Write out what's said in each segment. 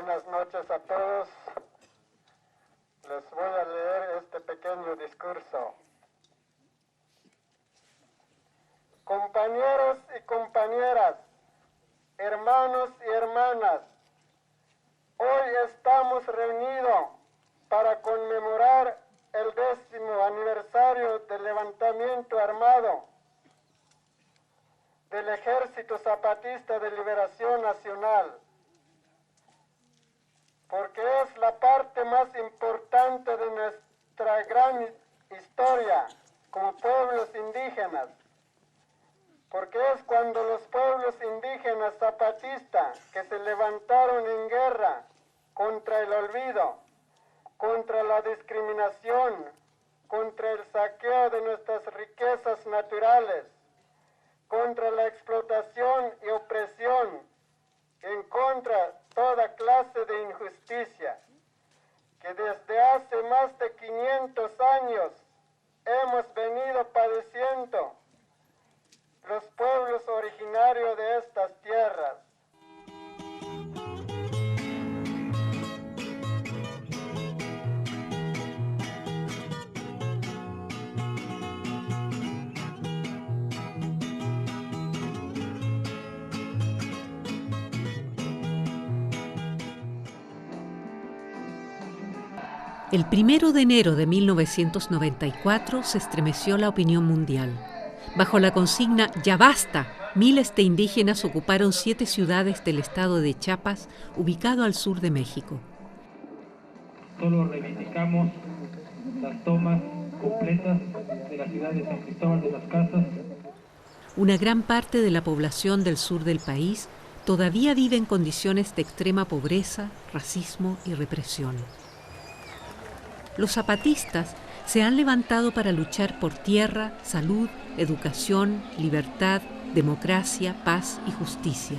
Buenas noches a todos. Les voy a leer este pequeño discurso. Compañeros y compañeras, hermanos y hermanas, hoy estamos reunidos para conmemorar el 10º aniversario del levantamiento armado del Ejército Zapatista de Liberación Nacional, porque es la parte más importante de nuestra gran historia como pueblos indígenas, porque es cuando los pueblos indígenas zapatistas que se levantaron en guerra contra el olvido, contra la discriminación, contra el saqueo de nuestras riquezas naturales, contra la explotación y opresión, en contra de toda clase de injusticia, que desde hace más de 500 años hemos venido padeciendo los pueblos originarios de estas tierras. El 1 de enero de 1994 se estremeció la opinión mundial. Bajo la consigna «Ya basta», miles de indígenas ocuparon 7 ciudades del estado de Chiapas, ubicado al sur de México. Solo reivindicamos las tomas completas de la ciudad de San Cristóbal de las Casas. Una gran parte de la población del sur del país todavía vive en condiciones de extrema pobreza, racismo y represión. Los zapatistas se han levantado para luchar por tierra, salud, educación, libertad, democracia, paz y justicia.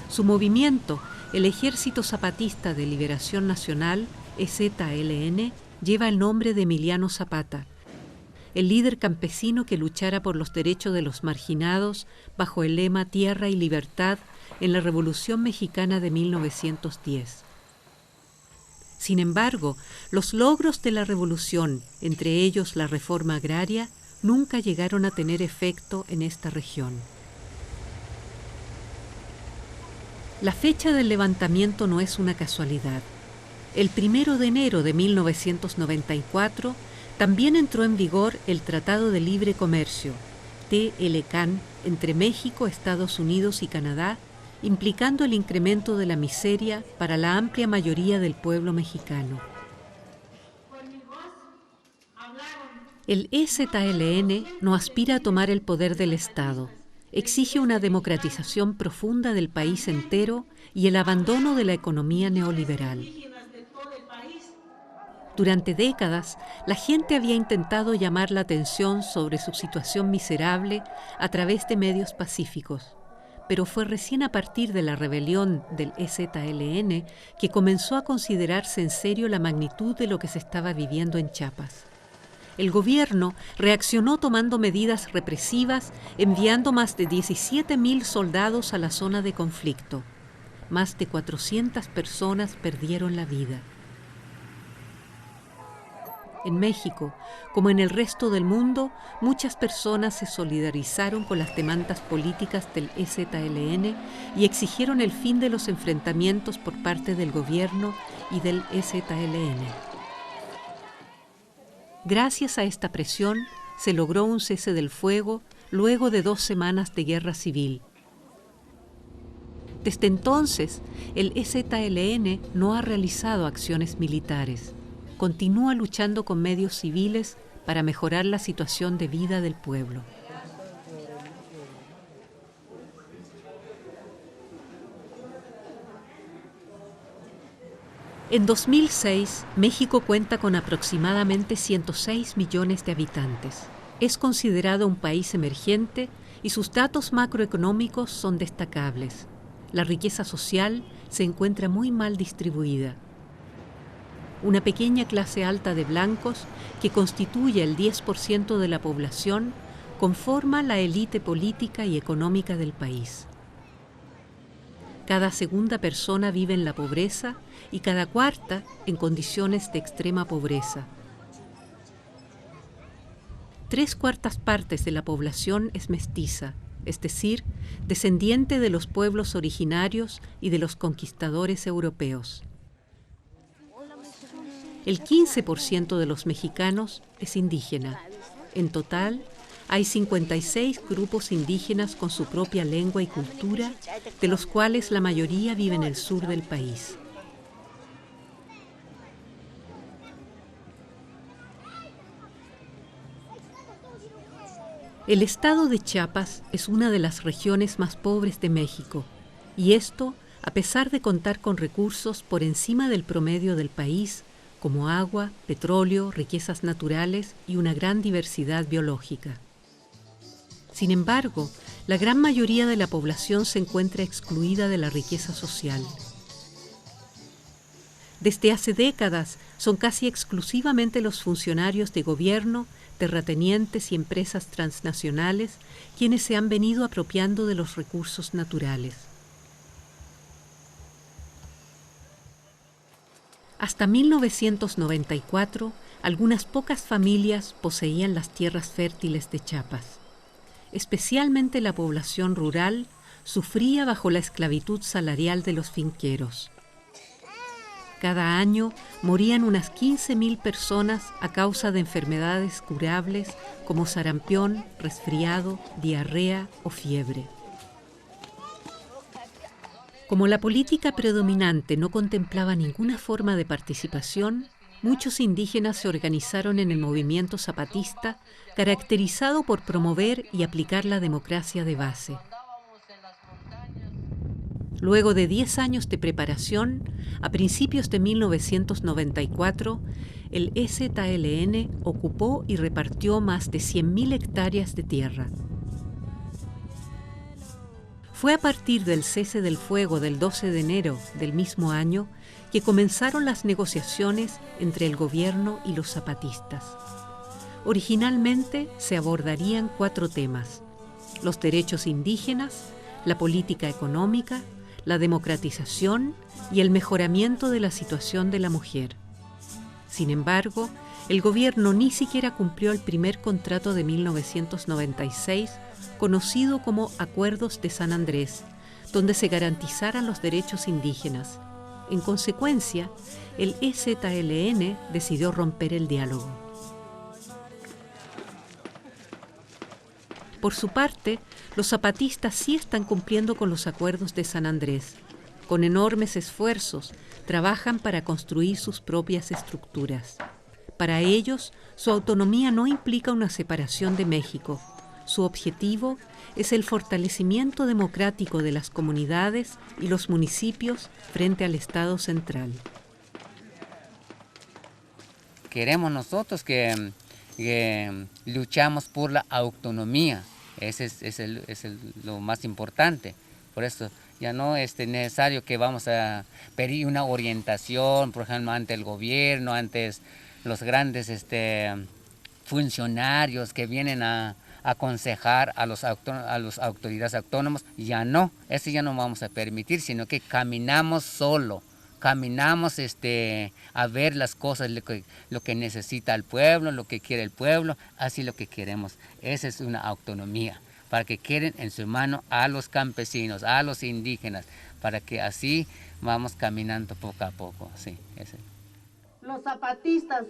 Su movimiento, el Ejército Zapatista de Liberación Nacional, EZLN, lleva el nombre de Emiliano Zapata, el líder campesino que luchara por los derechos de los marginados bajo el lema Tierra y Libertad en la Revolución Mexicana de 1910. Sin embargo, los logros de la revolución, entre ellos la reforma agraria, nunca llegaron a tener efecto en esta región. La fecha del levantamiento no es una casualidad. El 1 de enero de 1994 también entró en vigor el Tratado de Libre Comercio, TLCAN, entre México, Estados Unidos y Canadá, implicando el incremento de la miseria para la amplia mayoría del pueblo mexicano. El EZLN no aspira a tomar el poder del Estado, exige una democratización profunda del país entero y el abandono de la economía neoliberal. Durante décadas, la gente había intentado llamar la atención sobre su situación miserable a través de medios pacíficos, pero fue recién a partir de la rebelión del EZLN que comenzó a considerarse en serio la magnitud de lo que se estaba viviendo en Chiapas. El gobierno reaccionó tomando medidas represivas, enviando más de 17.000 soldados a la zona de conflicto. Más de 400 personas perdieron la vida. En México, como en el resto del mundo, muchas personas se solidarizaron con las demandas políticas del EZLN y exigieron el fin de los enfrentamientos por parte del gobierno y del EZLN. Gracias a esta presión, se logró un cese del fuego luego de 2 semanas de guerra civil. Desde entonces, el EZLN no ha realizado acciones militares. Continúa luchando con medios civiles para mejorar la situación de vida del pueblo. En 2006, México cuenta con aproximadamente 106 millones de habitantes. Es considerado un país emergente y sus datos macroeconómicos son destacables. La riqueza social se encuentra muy mal distribuida. Una pequeña clase alta de blancos, que constituye el 10% de la población, conforma la élite política y económica del país. Cada segunda persona vive en la pobreza y cada cuarta en condiciones de extrema pobreza. 3/4 partes de la población es mestiza, es decir, descendiente de los pueblos originarios y de los conquistadores europeos. El 15% de los mexicanos es indígena. En total, hay 56 grupos indígenas con su propia lengua y cultura, de los cuales la mayoría vive en el sur del país. El estado de Chiapas es una de las regiones más pobres de México, y esto a pesar de contar con recursos por encima del promedio del país, como agua, petróleo, riquezas naturales y una gran diversidad biológica. Sin embargo, la gran mayoría de la población se encuentra excluida de la riqueza social. Desde hace décadas son casi exclusivamente los funcionarios de gobierno, terratenientes y empresas transnacionales quienes se han venido apropiando de los recursos naturales. Hasta 1994, algunas pocas familias poseían las tierras fértiles de Chiapas. Especialmente la población rural sufría bajo la esclavitud salarial de los finqueros. Cada año morían unas 15.000 personas a causa de enfermedades curables como sarampión, resfriado, diarrea o fiebre. Como la política predominante no contemplaba ninguna forma de participación, muchos indígenas se organizaron en el movimiento zapatista, caracterizado por promover y aplicar la democracia de base. Luego de 10 años de preparación, a principios de 1994, el EZLN ocupó y repartió más de 100.000 hectáreas de tierra. Fue a partir del cese del fuego del 12 de enero del mismo año que comenzaron las negociaciones entre el gobierno y los zapatistas. Originalmente se abordarían 4 temas: los derechos indígenas, la política económica, la democratización y el mejoramiento de la situación de la mujer. Sin embargo, el gobierno ni siquiera cumplió el primer contrato de 1996, conocido como Acuerdos de San Andrés, donde se garantizaran los derechos indígenas. En consecuencia, el EZLN decidió romper el diálogo. Por su parte, los zapatistas sí están cumpliendo con los Acuerdos de San Andrés. Con enormes esfuerzos, trabajan para construir sus propias estructuras. Para ellos, su autonomía no implica una separación de México. Su objetivo es el fortalecimiento democrático de las comunidades y los municipios frente al Estado central. Queremos nosotros que luchamos por la autonomía. Ese es lo más importante. Por eso ya no es necesario que vamos a pedir una orientación, por ejemplo, ante el gobierno, ante los grandes funcionarios que vienen a aconsejar a las autoridades autónomas. Ya no, eso ya no vamos a permitir, sino que caminamos solo. Caminamos a ver las cosas, lo que necesita el pueblo, lo que quiere el pueblo, así lo que queremos. Esa es una autonomía, para que queden en su mano a los campesinos, a los indígenas, para que así vamos caminando poco a poco. Sí, ese. Los zapatistas,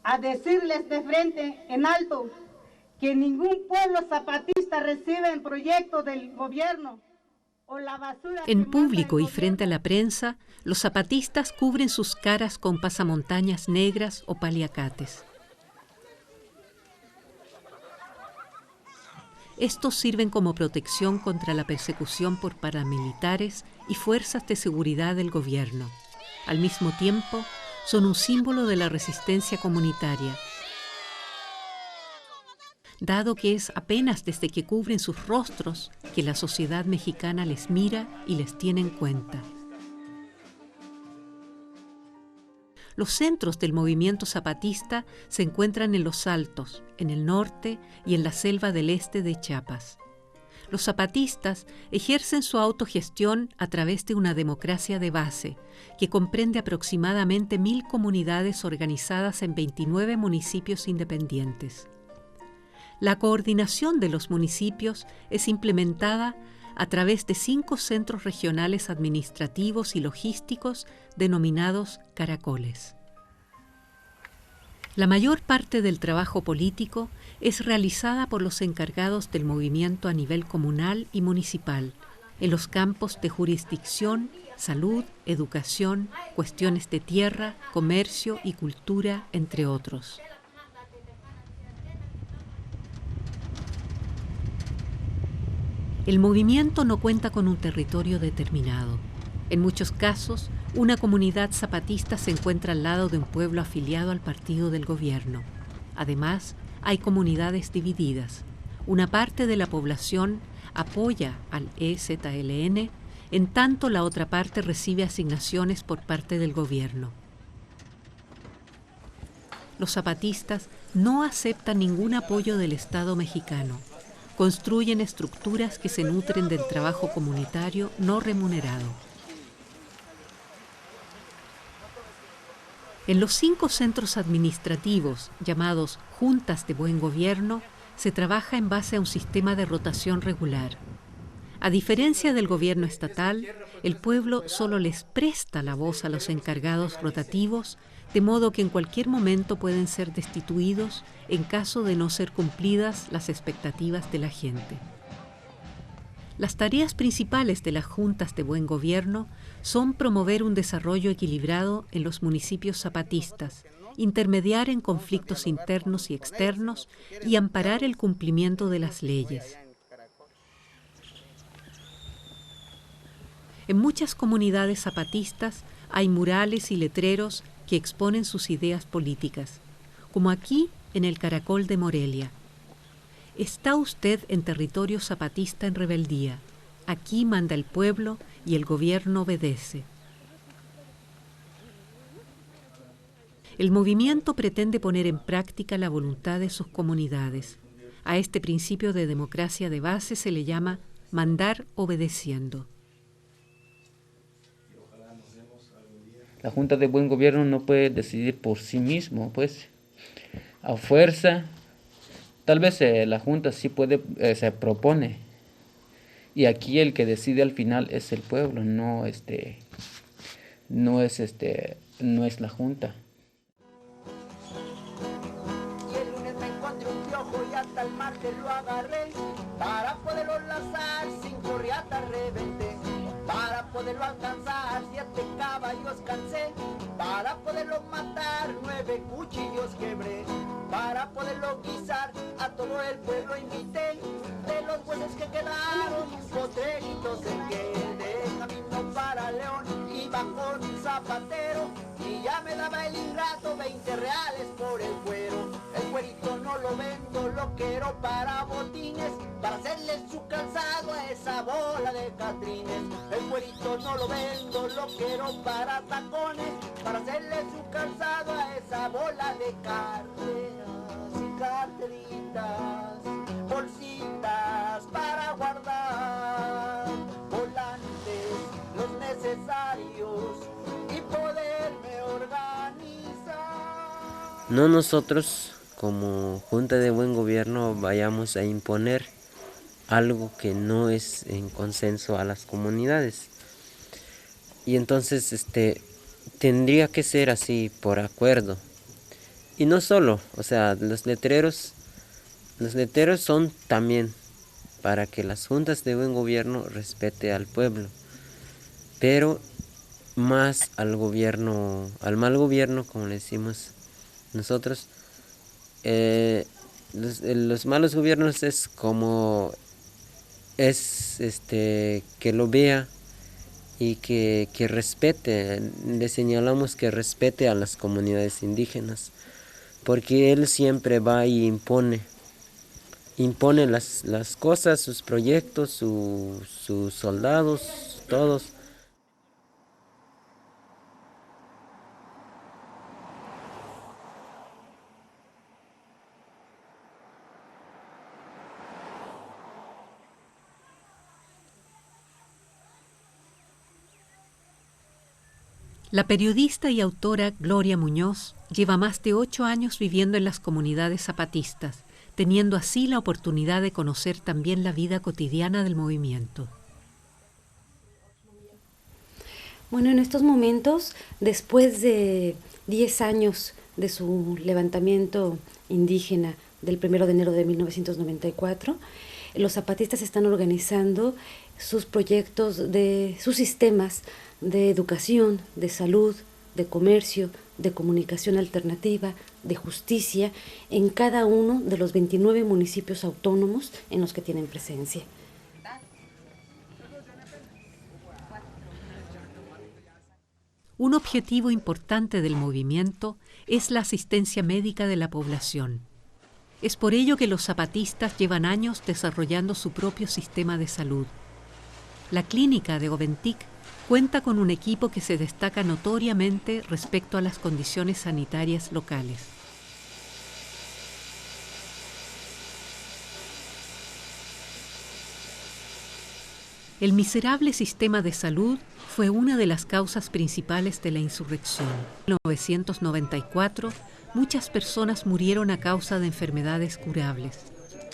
a decirles de frente en alto que ningún pueblo zapatista recibe el proyecto del gobierno. En público y frente a la prensa, los zapatistas cubren sus caras con pasamontañas negras o paliacates. Estos sirven como protección contra la persecución por paramilitares y fuerzas de seguridad del gobierno. Al mismo tiempo, son un símbolo de la resistencia comunitaria, dado que es apenas desde que cubren sus rostros que la sociedad mexicana les mira y les tiene en cuenta. Los centros del movimiento zapatista se encuentran en los Altos, en el norte y en la selva del este de Chiapas. Los zapatistas ejercen su autogestión a través de una democracia de base que comprende aproximadamente 1000 comunidades organizadas en 29 municipios independientes. La coordinación de los municipios es implementada a través de 5 centros regionales administrativos y logísticos denominados caracoles. La mayor parte del trabajo político es realizada por los encargados del movimiento a nivel comunal y municipal, en los campos de jurisdicción, salud, educación, cuestiones de tierra, comercio y cultura, entre otros. El movimiento no cuenta con un territorio determinado. En muchos casos, una comunidad zapatista se encuentra al lado de un pueblo afiliado al partido del gobierno. Además, hay comunidades divididas. Una parte de la población apoya al EZLN, en tanto la otra parte recibe asignaciones por parte del gobierno. Los zapatistas no aceptan ningún apoyo del Estado mexicano. Construyen estructuras que se nutren del trabajo comunitario no remunerado. En los 5 centros administrativos, llamados Juntas de Buen Gobierno, se trabaja en base a un sistema de rotación regular. A diferencia del gobierno estatal, el pueblo solo les presta la voz a los encargados rotativos, de modo que en cualquier momento pueden ser destituidos en caso de no ser cumplidas las expectativas de la gente. Las tareas principales de las juntas de buen gobierno son promover un desarrollo equilibrado en los municipios zapatistas, intermediar en conflictos internos y externos y amparar el cumplimiento de las leyes. En muchas comunidades zapatistas hay murales y letreros que exponen sus ideas políticas, como aquí en el Caracol de Morelia. Está usted en territorio zapatista en rebeldía. Aquí manda el pueblo y el gobierno obedece. El movimiento pretende poner en práctica la voluntad de sus comunidades. A este principio de democracia de base se le llama mandar obedeciendo. La Junta de Buen Gobierno no puede decidir por sí mismo, pues, a fuerza. Tal vez la Junta sí puede, se propone. Y aquí el que decide al final es el pueblo, no es la Junta. Y el lunes me encontré un piojo y hasta el martes lo agarré. Para poderlo lanzar sin corriata reventé. Para poderlo alcanzar 7 caballos cansé. Para poderlo matar 9 cuchillos quebré. Para poderlo guisar a todo el pueblo invité. De los huesos que quedaron, potreritos saqué. De camino para León iba con un zapatero. Y ya me daba el ingrato 20 reales por el cuero. El cuerito no lo vendo, lo quiero para botines. Para hacerle su calzado a esa bola de catrines. El cuerito no lo vendo, lo quiero para tacones. Para hacerle su calzado a esa bola de carteras y carteritas, bolsitas para guardar, volantes, los necesarios y poderme organizar. No nosotros, como Junta de Buen Gobierno, vayamos a imponer algo que no es en consenso a las comunidades. Y entonces tendría que ser así por acuerdo. Y no solo, o sea, los letreros son también para que las juntas de buen gobierno respete al pueblo, pero más al gobierno, al mal gobierno, como le decimos nosotros. Los malos gobiernos es como que lo vea y que respete, le señalamos que respete a las comunidades indígenas, porque él siempre va y impone las cosas, sus proyectos, sus soldados, todos. La periodista y autora Gloria Muñoz lleva más de 8 años viviendo en las comunidades zapatistas, teniendo así la oportunidad de conocer también la vida cotidiana del movimiento. Bueno, en estos momentos, después de 10 años de su levantamiento indígena del 1 de enero de 1994, los zapatistas están organizando sus proyectos, sus sistemas de educación, de salud, de comercio, de comunicación alternativa, de justicia, en cada uno de los 29 municipios autónomos en los que tienen presencia. Un objetivo importante del movimiento es la asistencia médica de la población. Es por ello que los zapatistas llevan años desarrollando su propio sistema de salud. La clínica de Oventic cuenta con un equipo que se destaca notoriamente respecto a las condiciones sanitarias locales. El miserable sistema de salud fue una de las causas principales de la insurrección. En 1994, muchas personas murieron a causa de enfermedades curables.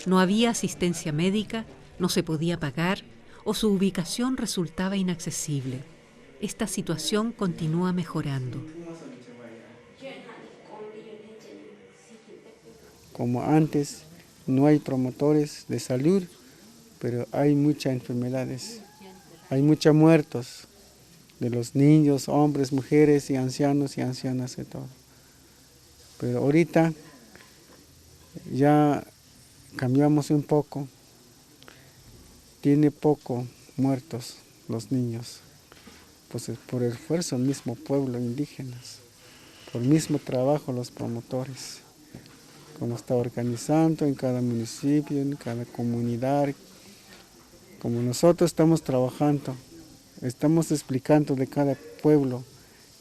No había asistencia médica, no se podía pagar o su ubicación resultaba inaccesible. Esta situación continúa mejorando. Como antes, no hay promotores de salud, pero hay muchas enfermedades, hay muchos muertos de los niños, hombres, mujeres y ancianos y ancianas y todo. Pero ahorita ya cambiamos un poco, tiene poco muertos los niños, pues por el esfuerzo del mismo pueblo indígenas, por el mismo trabajo los promotores, como está organizando en cada municipio, en cada comunidad, como nosotros estamos trabajando, estamos explicando de cada pueblo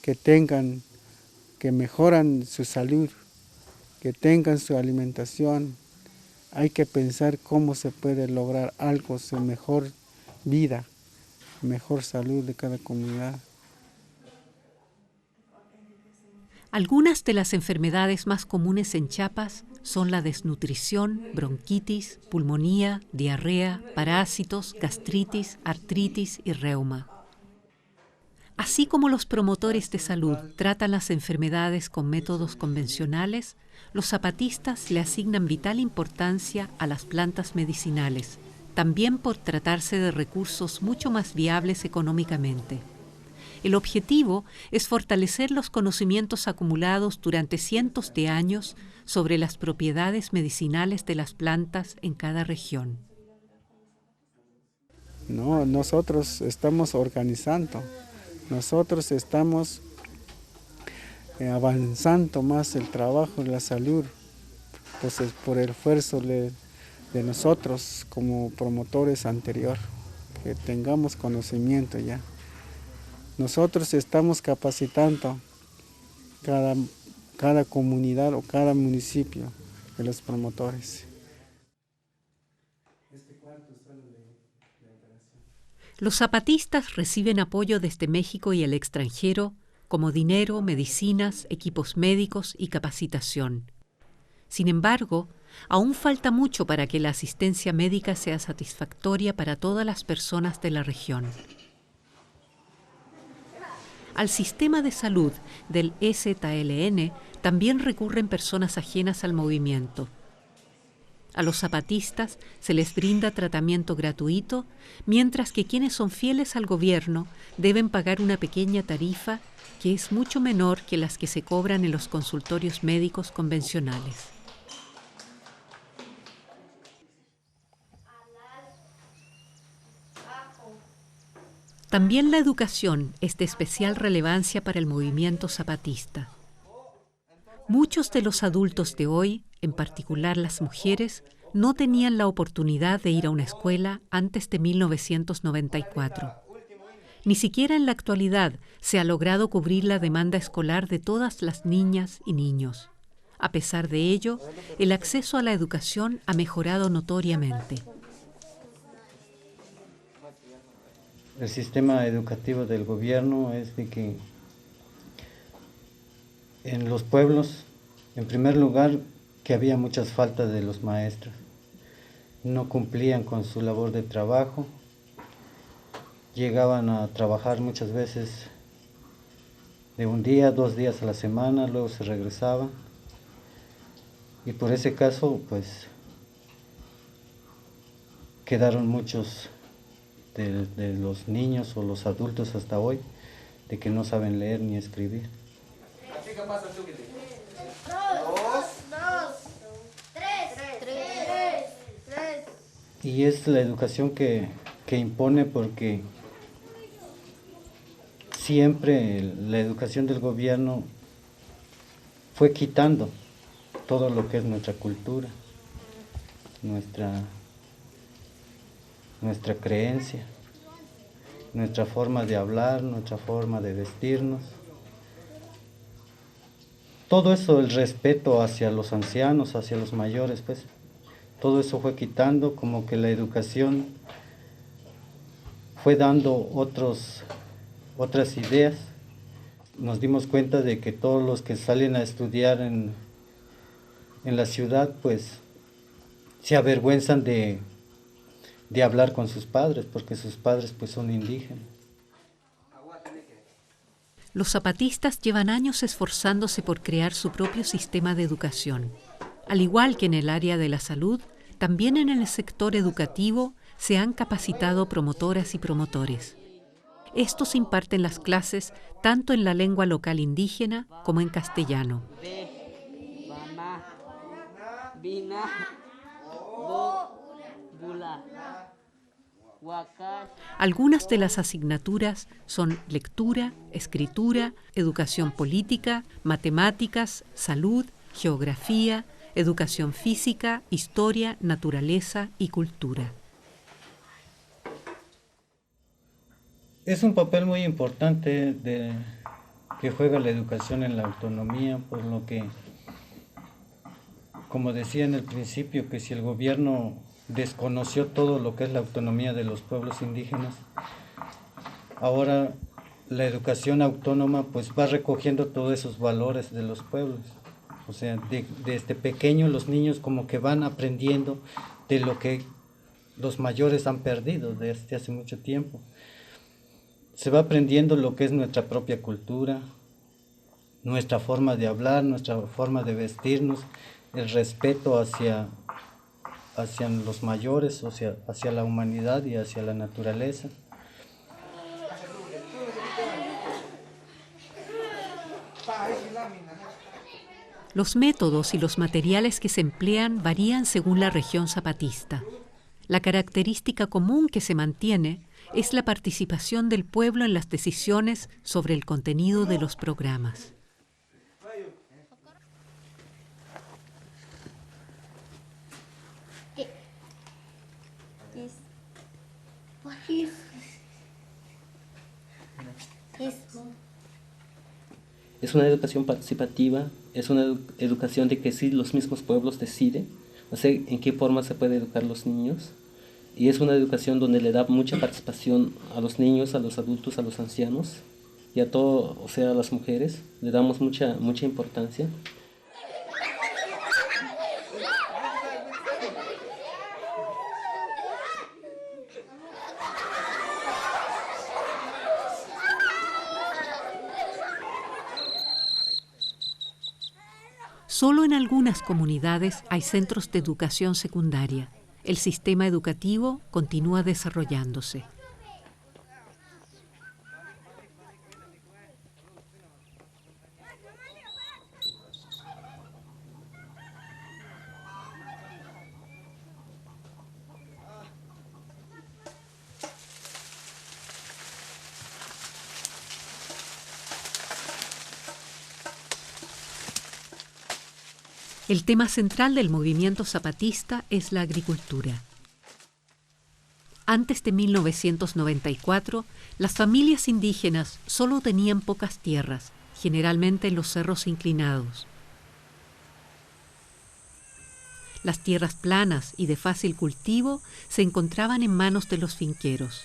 que mejoran su salud, que tengan su alimentación. Hay que pensar cómo se puede lograr algo, su mejor vida, mejor salud de cada comunidad. Algunas de las enfermedades más comunes en Chiapas son la desnutrición, bronquitis, pulmonía, diarrea, parásitos, gastritis, artritis y reuma. Así como los promotores de salud tratan las enfermedades con métodos convencionales, los zapatistas le asignan vital importancia a las plantas medicinales, también por tratarse de recursos mucho más viables económicamente. El objetivo es fortalecer los conocimientos acumulados durante cientos de años sobre las propiedades medicinales de las plantas en cada región. No, nosotros estamos organizando, nosotros estamos avanzando más el trabajo de la salud, pues es por el esfuerzo de nosotros como promotores anterior, que tengamos conocimiento ya. Nosotros estamos capacitando cada comunidad o cada municipio de los promotores. Los zapatistas reciben apoyo desde México y el extranjero, como dinero, medicinas, equipos médicos y capacitación. Sin embargo, aún falta mucho para que la asistencia médica sea satisfactoria para todas las personas de la región. Al sistema de salud del EZLN también recurren personas ajenas al movimiento. A los zapatistas se les brinda tratamiento gratuito, mientras que quienes son fieles al gobierno deben pagar una pequeña tarifa que es mucho menor que las que se cobran en los consultorios médicos convencionales. También la educación es de especial relevancia para el movimiento zapatista. Muchos de los adultos de hoy, en particular las mujeres, no tenían la oportunidad de ir a una escuela antes de 1994. Ni siquiera en la actualidad se ha logrado cubrir la demanda escolar de todas las niñas y niños. A pesar de ello, el acceso a la educación ha mejorado notoriamente. El sistema educativo del gobierno es de que En los pueblos, en primer lugar, que había muchas faltas de los maestros. No cumplían con su labor de trabajo, llegaban a trabajar muchas veces de un día, 2 días a la semana, luego se regresaban. Y por ese caso, pues, quedaron muchos de los niños o los adultos hasta hoy, de que no saben leer ni escribir. Y es la educación que impone, porque siempre la educación del gobierno fue quitando todo lo que es nuestra cultura, nuestra creencia, nuestra forma de hablar, nuestra forma de vestirnos. Todo eso, el respeto hacia los ancianos, hacia los mayores, pues, todo eso fue quitando, como que la educación fue dando otras ideas. Nos dimos cuenta de que todos los que salen a estudiar en la ciudad, pues, se avergüenzan de hablar con sus padres, porque sus padres, pues, son indígenas. Los zapatistas llevan años esforzándose por crear su propio sistema de educación. Al igual que en el área de la salud, también en el sector educativo se han capacitado promotoras y promotores. Estos imparten las clases tanto en la lengua local indígena como en castellano. Algunas de las asignaturas son lectura, escritura, educación política, matemáticas, salud, geografía, educación física, historia, naturaleza y cultura. Es un papel muy importante que juega la educación en la autonomía, por lo que, como decía en el principio, que si el gobierno desconoció todo lo que es la autonomía de los pueblos indígenas, ahora la educación autónoma pues va recogiendo todos esos valores de los pueblos. O sea, desde pequeños los niños como que van aprendiendo de lo que los mayores han perdido desde hace mucho tiempo. Se va aprendiendo lo que es nuestra propia cultura, nuestra forma de hablar, nuestra forma de vestirnos, el respeto hacia los mayores, hacia la humanidad y hacia la naturaleza. Los métodos y los materiales que se emplean varían según la región zapatista. La característica común que se mantiene es la participación del pueblo en las decisiones sobre el contenido de los programas. Es una educación participativa, es una educación de que sí los mismos pueblos deciden, o sea, en qué forma se puede educar a los niños. Y es una educación donde le da mucha participación a los niños, a los adultos, a los ancianos y a todo, o sea, a las mujeres. Le damos mucha importancia. Solo en algunas comunidades hay centros de educación secundaria. El sistema educativo continúa desarrollándose. El tema central del movimiento zapatista es la agricultura. Antes de 1994, las familias indígenas solo tenían pocas tierras, generalmente en los cerros inclinados. Las tierras planas y de fácil cultivo se encontraban en manos de los finqueros.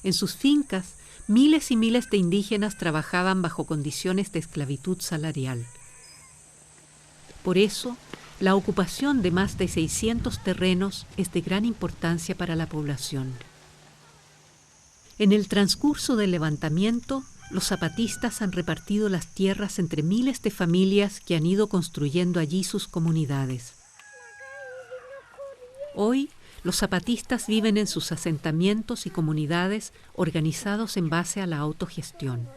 En sus fincas, miles y miles de indígenas trabajaban bajo condiciones de esclavitud salarial. Por eso, la ocupación de más de 600 terrenos es de gran importancia para la población. En el transcurso del levantamiento, los zapatistas han repartido las tierras entre miles de familias que han ido construyendo allí sus comunidades. Hoy, los zapatistas viven en sus asentamientos y comunidades organizados en base a la autogestión.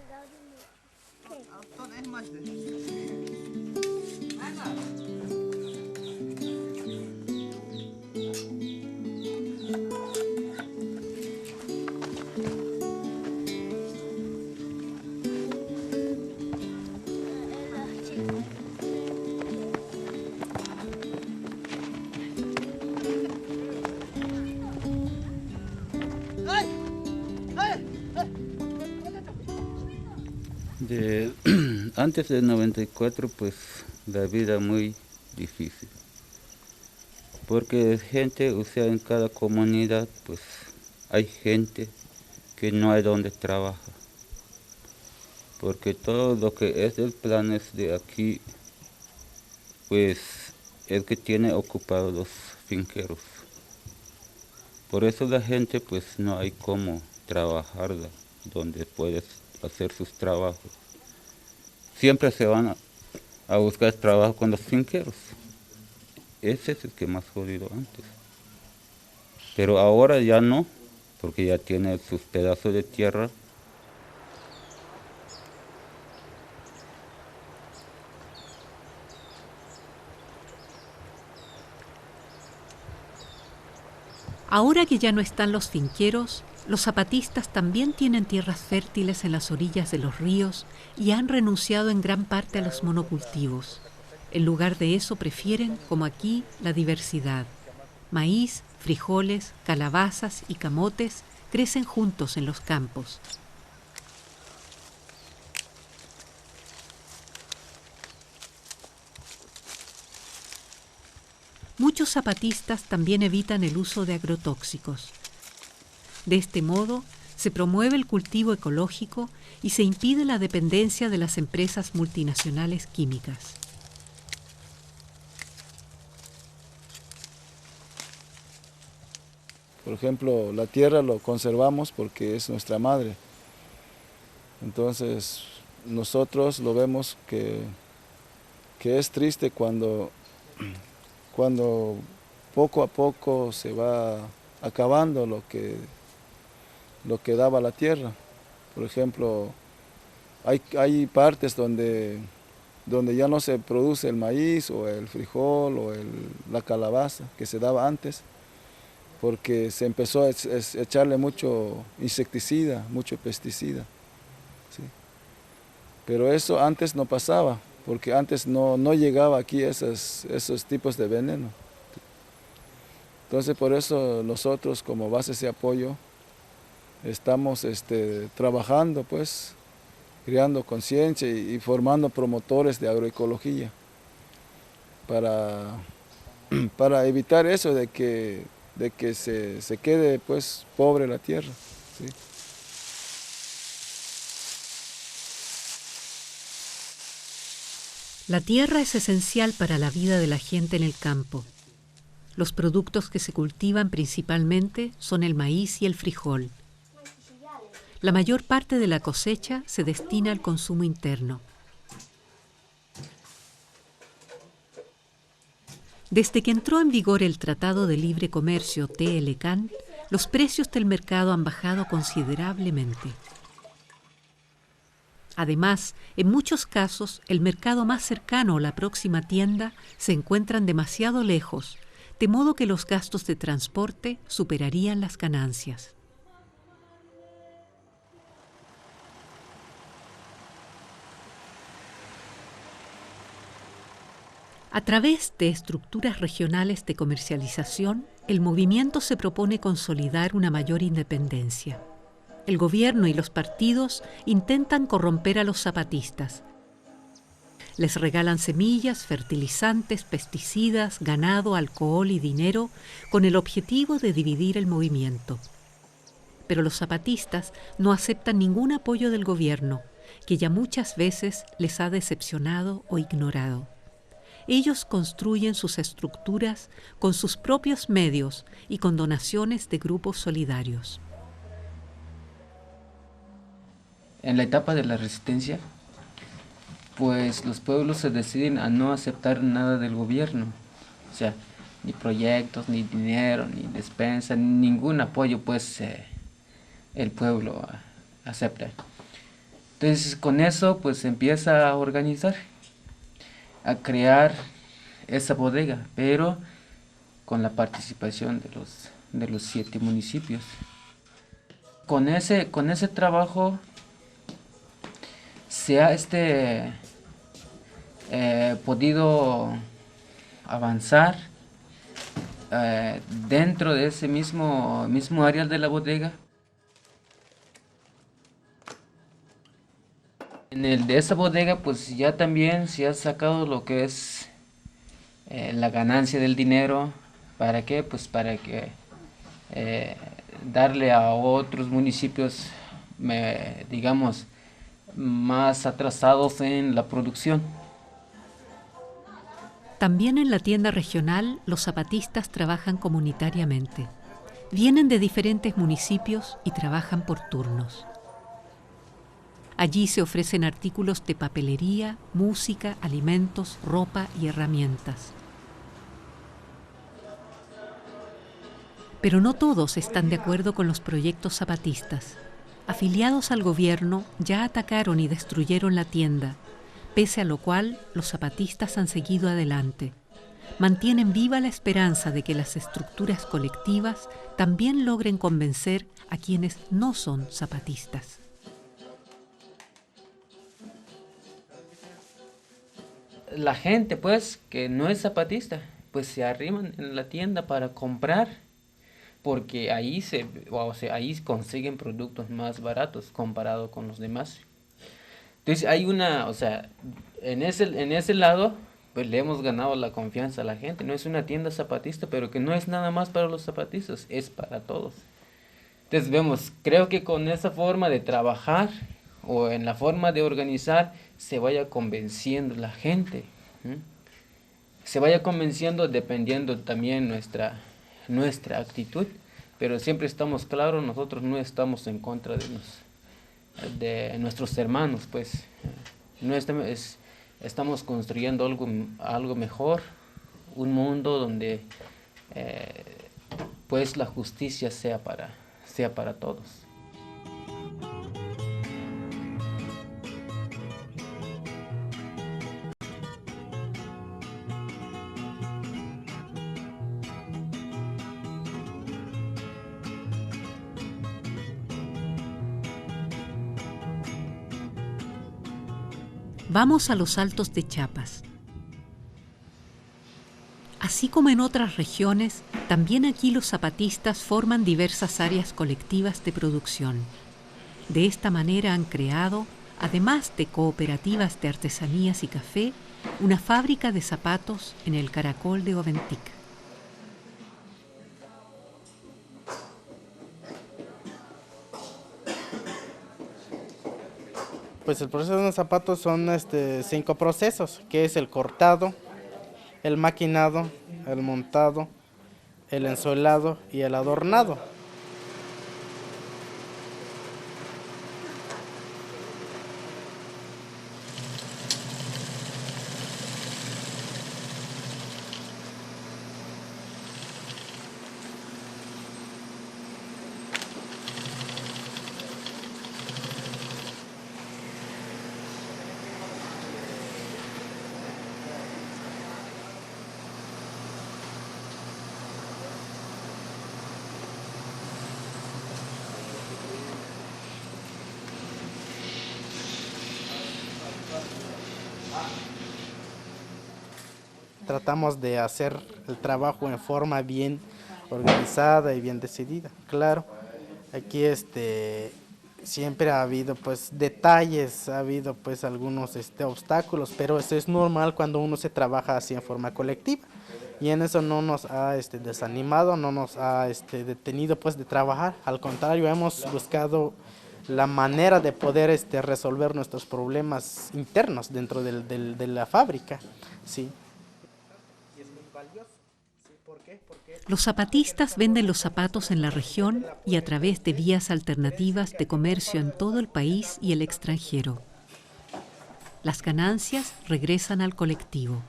Antes del 94, pues la vida muy difícil, porque gente, o sea, en cada comunidad, pues hay gente que no hay donde trabaja, porque todo lo que es el planes de aquí, pues el que tiene ocupado los finqueros. Por eso la gente, pues no hay cómo trabajarla, donde puedes hacer sus trabajos. Siempre se van a buscar trabajo con los finqueros. Ese es el que más jodido antes. Pero ahora ya no, porque ya tiene sus pedazos de tierra. Ahora que ya no están los finqueros, los zapatistas también tienen tierras fértiles en las orillas de los ríos y han renunciado en gran parte a los monocultivos. En lugar de eso prefieren, como aquí, la diversidad. Maíz, frijoles, calabazas y camotes crecen juntos en los campos. Muchos zapatistas también evitan el uso de agrotóxicos. De este modo, se promueve el cultivo ecológico y se impide la dependencia de las empresas multinacionales químicas. Por ejemplo, la tierra lo conservamos porque es nuestra madre. Entonces, nosotros lo vemos que es triste cuando poco a poco se va acabando lo que daba la tierra. Por ejemplo, hay partes donde ya no se produce el maíz o el frijol o la calabaza que se daba antes, porque se empezó a echarle mucho insecticida, mucho pesticida. ¿Sí? Pero eso antes no pasaba, porque antes no llegaba aquí esos tipos de veneno. Entonces por eso nosotros como bases de apoyo estamos trabajando, pues, creando conciencia y formando promotores de agroecología para evitar eso de que se quede, pues, pobre la tierra. ¿Sí? La tierra es esencial para la vida de la gente en el campo. Los productos que se cultivan principalmente son el maíz y el frijol. La mayor parte de la cosecha se destina al consumo interno. Desde que entró en vigor el Tratado de Libre Comercio TLCAN, los precios del mercado han bajado considerablemente. Además, en muchos casos, el mercado más cercano o la próxima tienda se encuentran demasiado lejos, de modo que los gastos de transporte superarían las ganancias. A través de estructuras regionales de comercialización, el movimiento se propone consolidar una mayor independencia. El gobierno y los partidos intentan corromper a los zapatistas. Les regalan semillas, fertilizantes, pesticidas, ganado, alcohol y dinero con el objetivo de dividir el movimiento. pero los zapatistas no aceptan ningún apoyo del gobierno, que ya muchas veces les ha decepcionado o ignorado. Ellos construyen sus estructuras con sus propios medios y con donaciones de grupos solidarios. En la etapa de la resistencia, pues los pueblos se deciden a no aceptar nada del gobierno, o sea, ni proyectos, ni dinero, ni despensa, ningún apoyo, pues el pueblo acepta. Entonces con eso pues se empieza a organizar, a crear esa bodega, pero con la participación de los 7 municipios. Con ese trabajo se ha podido avanzar dentro de ese mismo área de la bodega. En el de esa bodega pues ya también se ha sacado lo que es la ganancia del dinero. ¿Para qué? Pues para que darle a otros municipios, digamos, más atrasados en la producción. También en la tienda regional los zapatistas trabajan comunitariamente. Vienen de diferentes municipios y trabajan por turnos. Allí se ofrecen artículos de papelería, música, alimentos, ropa y herramientas. Pero no todos están de acuerdo con los proyectos zapatistas. Afiliados al gobierno ya atacaron y destruyeron la tienda, pese a lo cual los zapatistas han seguido adelante. Mantienen viva la esperanza de que las estructuras colectivas también logren convencer a quienes no son zapatistas. La gente, pues, que no es zapatista, pues se arriman en la tienda para comprar, porque ahí ahí consiguen productos más baratos comparado con los demás. Entonces hay en ese lado, pues le hemos ganado la confianza a la gente. No es una tienda zapatista, pero que no es nada más para los zapatistas, es para todos. Entonces creo que con esa forma de trabajar o en la forma de organizar se vaya convenciendo la gente, se vaya convenciendo dependiendo también nuestra actitud, pero siempre estamos claros, nosotros no estamos en contra de nuestros hermanos, pues no estamos construyendo algo mejor, un mundo donde pues la justicia sea para todos. Vamos a los Altos de Chiapas. Así como en otras regiones, también aquí los zapatistas forman diversas áreas colectivas de producción. De esta manera han creado, además de cooperativas de artesanías y café, una fábrica de zapatos en el Caracol de Oventic. Pues el proceso de los zapatos son 5 procesos, que es el cortado, el maquinado, el montado, el ensolado y el adornado. Tratamos de hacer el trabajo en forma bien organizada y bien decidida. Claro, aquí siempre ha habido pues detalles, ha habido pues algunos obstáculos, pero eso es normal cuando uno se trabaja así en forma colectiva. y en eso no nos ha desanimado, no nos ha detenido pues de trabajar. Al contrario, hemos buscado la manera de poder resolver nuestros problemas internos dentro de la fábrica. Sí. Los zapatistas venden los zapatos en la región y a través de vías alternativas de comercio en todo el país y el extranjero. Las ganancias regresan al colectivo.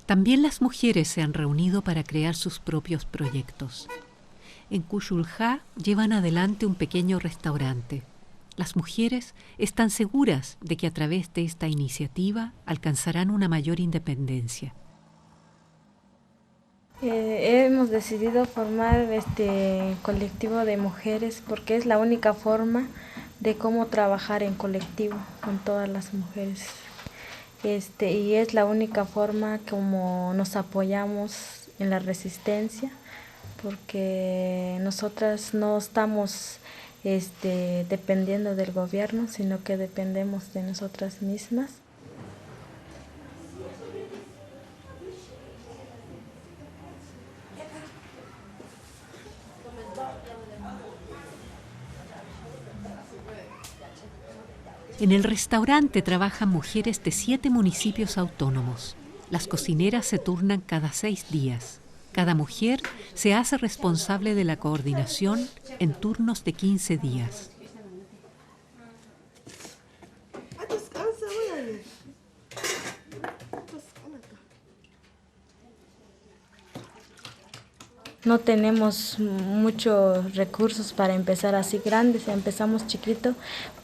También las mujeres se han reunido para crear sus propios proyectos. En Cuyuljá llevan adelante un pequeño restaurante. Las mujeres están seguras de que a través de esta iniciativa alcanzarán una mayor independencia. Hemos decidido formar este colectivo de mujeres porque es la única forma de cómo trabajar en colectivo con todas las mujeres. Y es la única forma como nos apoyamos en la resistencia, porque nosotras no estamos dependiendo del gobierno, sino que dependemos de nosotras mismas. En el restaurante trabajan mujeres de 7 municipios autónomos. Las cocineras se turnan cada 6 días. Cada mujer se hace responsable de la coordinación en turnos de 15 días. No tenemos muchos recursos para empezar así grandes, empezamos chiquito,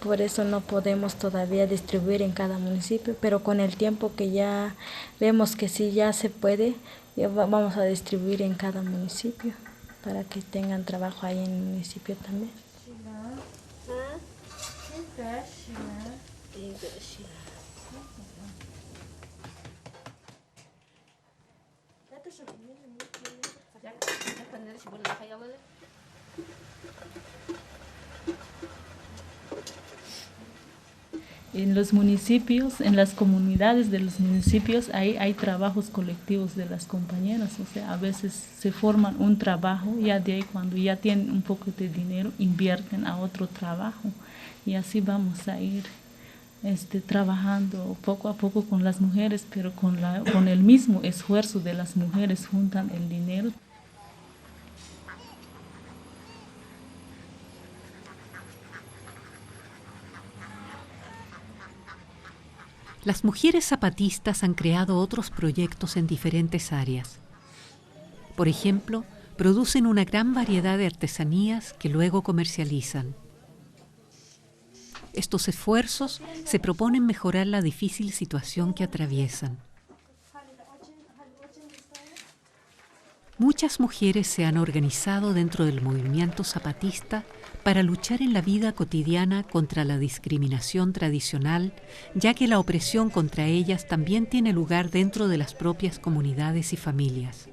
por eso no podemos todavía distribuir en cada municipio, pero con el tiempo que ya vemos que sí ya se puede, ya vamos a distribuir en cada municipio para que tengan trabajo ahí en el municipio también. En los municipios, en las comunidades de los municipios, hay trabajos colectivos de las compañeras, o sea, a veces se forman un trabajo, ya de ahí cuando ya tienen un poco de dinero, invierten a otro trabajo, y así vamos a ir trabajando poco a poco con las mujeres, pero con el mismo esfuerzo de las mujeres juntan el dinero. Las mujeres zapatistas han creado otros proyectos en diferentes áreas. Por ejemplo, producen una gran variedad de artesanías que luego comercializan. Estos esfuerzos se proponen mejorar la difícil situación que atraviesan. Muchas mujeres se han organizado dentro del movimiento zapatista para luchar en la vida cotidiana contra la discriminación tradicional, ya que la opresión contra ellas también tiene lugar dentro de las propias comunidades y familias.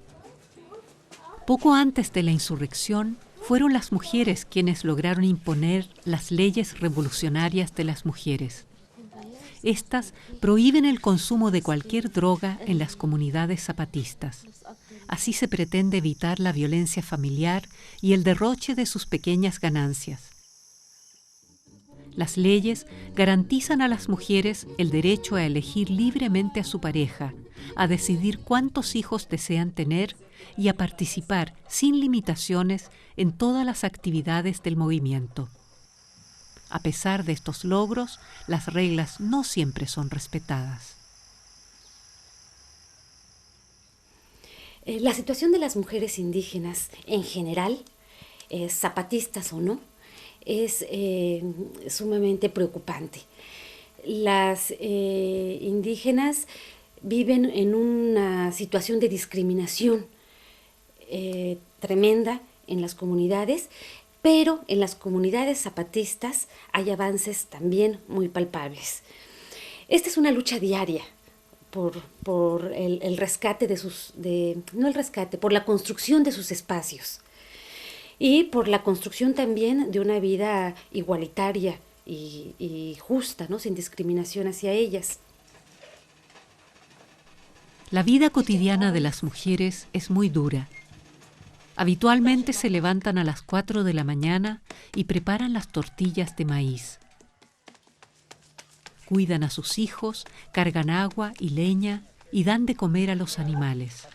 Poco antes de la insurrección, fueron las mujeres quienes lograron imponer las leyes revolucionarias de las mujeres. Estas prohíben el consumo de cualquier droga en las comunidades zapatistas. Así se pretende evitar la violencia familiar y el derroche de sus pequeñas ganancias. Las leyes garantizan a las mujeres el derecho a elegir libremente a su pareja, a decidir cuántos hijos desean tener y a participar sin limitaciones en todas las actividades del movimiento. A pesar de estos logros, las reglas no siempre son respetadas. La situación de las mujeres indígenas en general, zapatistas o no, es sumamente preocupante. Las indígenas viven en una situación de discriminación tremenda en las comunidades, pero en las comunidades zapatistas hay avances también muy palpables. Esta es una lucha diaria por el rescate por la construcción de sus espacios. y por la construcción también de una vida igualitaria y justa, ¿no? Sin discriminación hacia ellas. La vida cotidiana de las mujeres es muy dura. Habitualmente se levantan a las 4 de la mañana y preparan las tortillas de maíz. Cuidan a sus hijos, cargan agua y leña y dan de comer a los animales.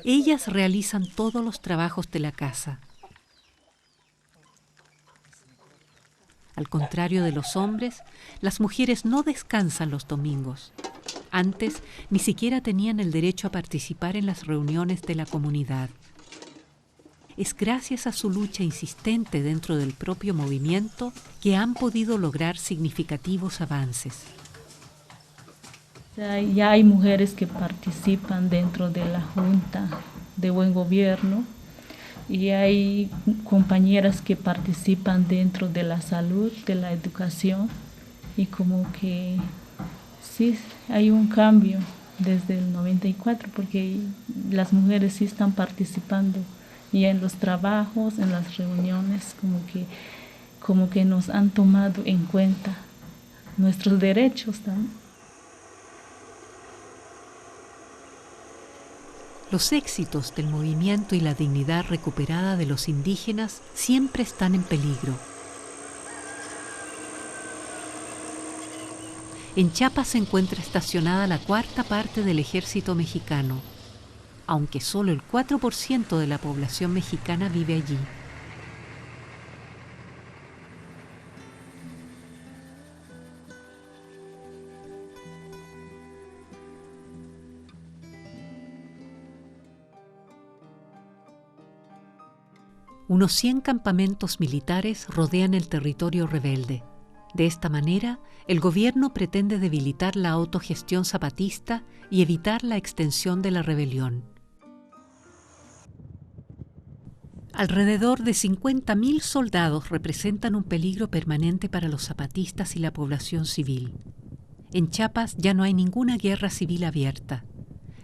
Ellas realizan todos los trabajos de la casa. Al contrario de los hombres, las mujeres no descansan los domingos. Antes, ni siquiera tenían el derecho a participar en las reuniones de la comunidad. Es gracias a su lucha insistente dentro del propio movimiento que han podido lograr significativos avances. Ya hay mujeres que participan dentro de la Junta de Buen Gobierno y hay compañeras que participan dentro de la salud, de la educación, y como que sí hay un cambio desde el 94 porque las mujeres sí están participando y en los trabajos, en las reuniones, como que nos han tomado en cuenta nuestros derechos también. Los éxitos del movimiento y la dignidad recuperada de los indígenas siempre están en peligro. En Chiapas se encuentra estacionada la 1/4 parte del ejército mexicano, aunque solo el 4% de la población mexicana vive allí. Unos 100 campamentos militares rodean el territorio rebelde. De esta manera, el gobierno pretende debilitar la autogestión zapatista y evitar la extensión de la rebelión. Alrededor de 50.000 soldados representan un peligro permanente para los zapatistas y la población civil. En Chiapas ya no hay ninguna guerra civil abierta.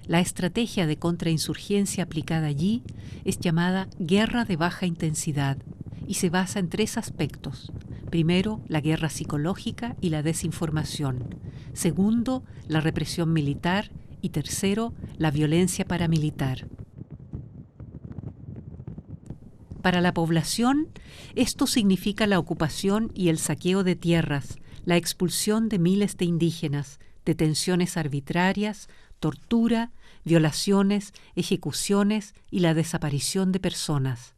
La estrategia de contrainsurgencia aplicada allí es llamada guerra de baja intensidad y se basa en 3 aspectos. Primero, la guerra psicológica y la desinformación. Segundo, la represión militar. Y tercero, la violencia paramilitar. Para la población, esto significa la ocupación y el saqueo de tierras, la expulsión de miles de indígenas, detenciones arbitrarias, tortura, violaciones, ejecuciones y la desaparición de personas.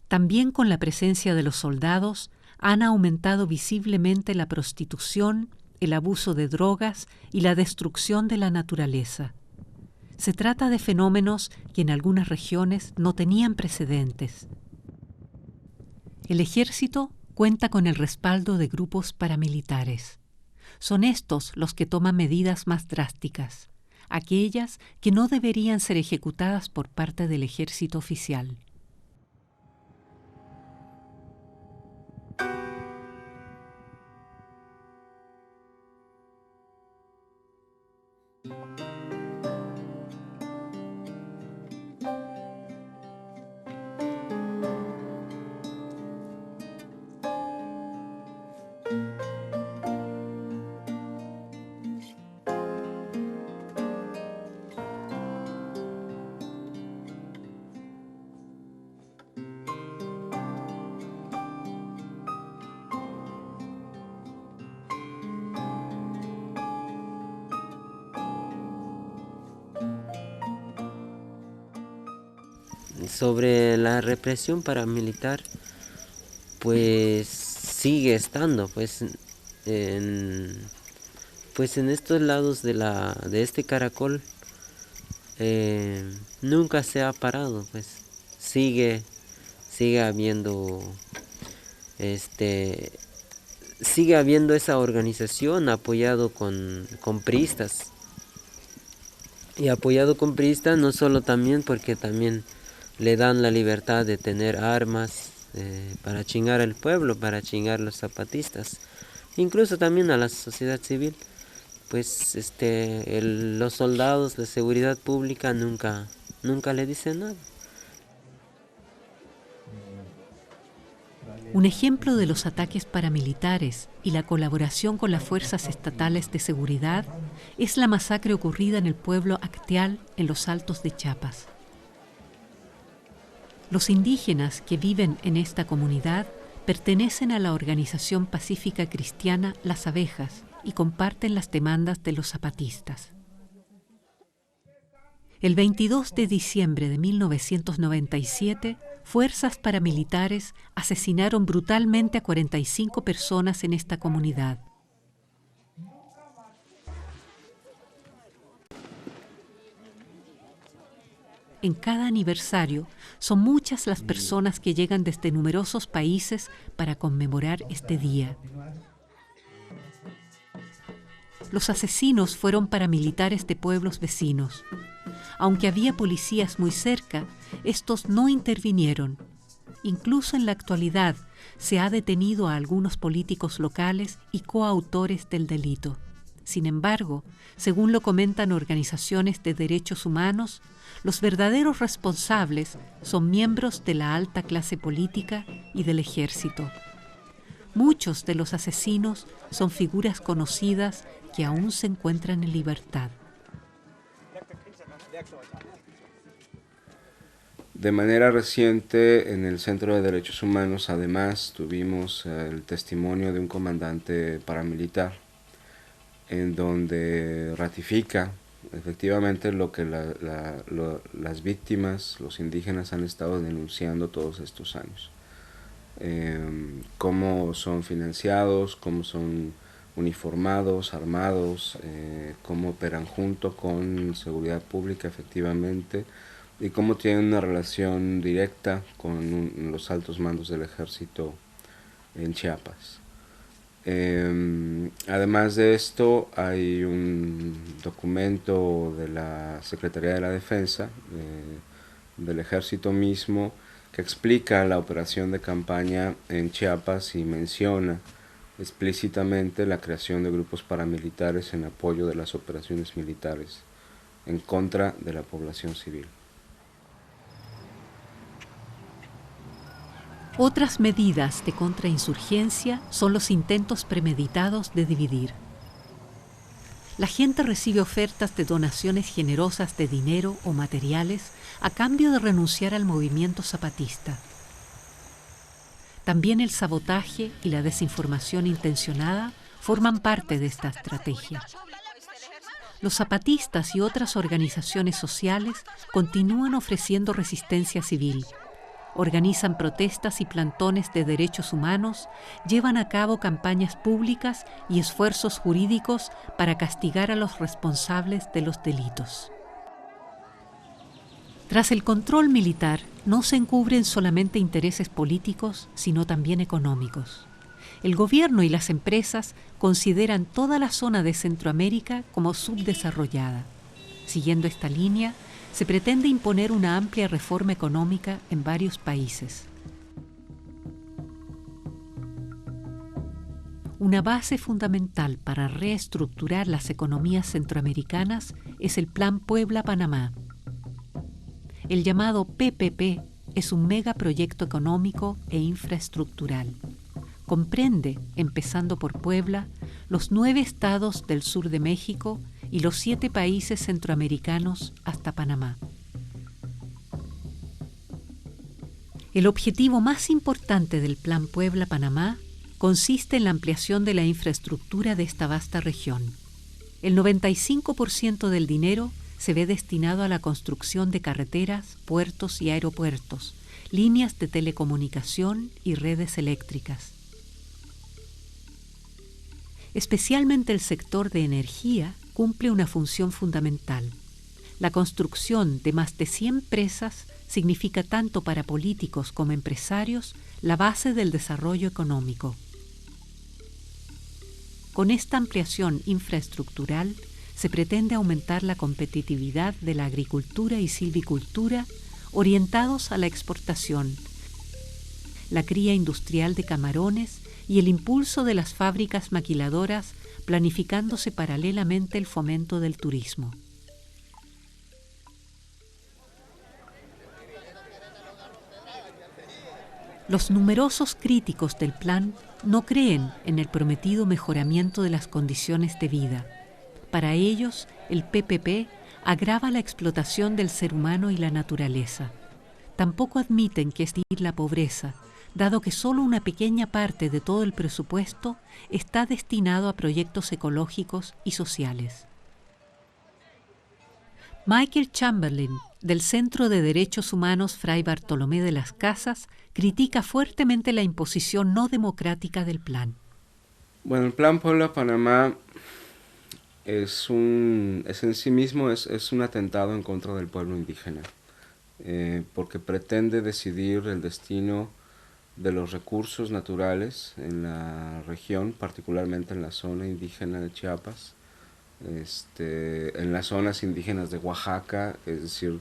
También con la presencia de los soldados han aumentado visiblemente la prostitución, el abuso de drogas y la destrucción de la naturaleza. Se trata de fenómenos que en algunas regiones no tenían precedentes. El ejército cuenta con el respaldo de grupos paramilitares. Son estos los que toman medidas más drásticas, aquellas que no deberían ser ejecutadas por parte del ejército oficial. Sobre la represión paramilitar, pues sigue estando, pues en estos lados de este caracol nunca se ha parado, pues sigue habiendo esa organización apoyado con priistas, y apoyado con priistas no solo también porque también le dan la libertad de tener armas para chingar al pueblo, para chingar a los zapatistas, incluso también a la sociedad civil. Pues los soldados, la seguridad pública nunca le dicen nada. Un ejemplo de los ataques paramilitares y la colaboración con las fuerzas estatales de seguridad es la masacre ocurrida en el pueblo Acteal, en los Altos de Chiapas. Los indígenas que viven en esta comunidad pertenecen a la organización pacífica cristiana Las Abejas y comparten las demandas de los zapatistas. El 22 de diciembre de 1997, fuerzas paramilitares asesinaron brutalmente a 45 personas en esta comunidad. En cada aniversario, son muchas las personas que llegan desde numerosos países para conmemorar este día. Los asesinos fueron paramilitares de pueblos vecinos. Aunque había policías muy cerca, estos no intervinieron. Incluso en la actualidad se ha detenido a algunos políticos locales y coautores del delito. Sin embargo, según lo comentan organizaciones de derechos humanos, los verdaderos responsables son miembros de la alta clase política y del ejército. Muchos de los asesinos son figuras conocidas que aún se encuentran en libertad. De manera reciente, en el Centro de Derechos Humanos, además, tuvimos el testimonio de un comandante paramilitar, en donde ratifica efectivamente lo que las víctimas, los indígenas, han estado denunciando todos estos años. Cómo son financiados, cómo son uniformados, armados, cómo operan junto con seguridad pública efectivamente, y cómo tienen una relación directa con los altos mandos del ejército en Chiapas. Además de esto, hay un documento de la Secretaría de la Defensa, del ejército mismo, que explica la operación de campaña en Chiapas y menciona explícitamente la creación de grupos paramilitares en apoyo de las operaciones militares en contra de la población civil. Otras medidas de contrainsurgencia son los intentos premeditados de dividir. La gente recibe ofertas de donaciones generosas de dinero o materiales a cambio de renunciar al movimiento zapatista. También el sabotaje y la desinformación intencionada forman parte de esta estrategia. Los zapatistas y otras organizaciones sociales continúan ofreciendo resistencia civil. Organizan protestas y plantones de derechos humanos, llevan a cabo campañas públicas y esfuerzos jurídicos para castigar a los responsables de los delitos. Tras el control militar, no se encubren solamente intereses políticos, sino también económicos. El gobierno y las empresas consideran toda la zona de Centroamérica como subdesarrollada. Siguiendo esta línea, se pretende imponer una amplia reforma económica en varios países. Una base fundamental para reestructurar las economías centroamericanas es el Plan Puebla-Panamá. El llamado PPP es un megaproyecto económico e infraestructural. Comprende, empezando por Puebla, los 9 estados del sur de México y los 7 países centroamericanos hasta Panamá. El objetivo más importante del Plan Puebla-Panamá consiste en la ampliación de la infraestructura de esta vasta región. El 95% del dinero se ve destinado a la construcción de carreteras, puertos y aeropuertos, líneas de telecomunicación y redes eléctricas. Especialmente el sector de energía cumple una función fundamental. La construcción de más de 100 presas significa tanto para políticos como empresarios la base del desarrollo económico. Con esta ampliación infraestructural se pretende aumentar la competitividad de la agricultura y silvicultura orientados a la exportación, la cría industrial de camarones y el impulso de las fábricas maquiladoras, planificándose paralelamente el fomento del turismo. Los numerosos críticos del plan no creen en el prometido mejoramiento de las condiciones de vida. Para ellos, el PPP agrava la explotación del ser humano y la naturaleza. Tampoco admiten que es la pobreza, dado que solo una pequeña parte de todo el presupuesto está destinado a proyectos ecológicos y sociales. Michael Chamberlain, del Centro de Derechos Humanos Fray Bartolomé de las Casas, critica fuertemente la imposición no democrática del plan. Bueno, el Plan Puebla-Panamá es en sí mismo es un atentado en contra del pueblo indígena, porque pretende decidir el destino de los recursos naturales en la región, particularmente en la zona indígena de Chiapas, en las zonas indígenas de Oaxaca, es decir,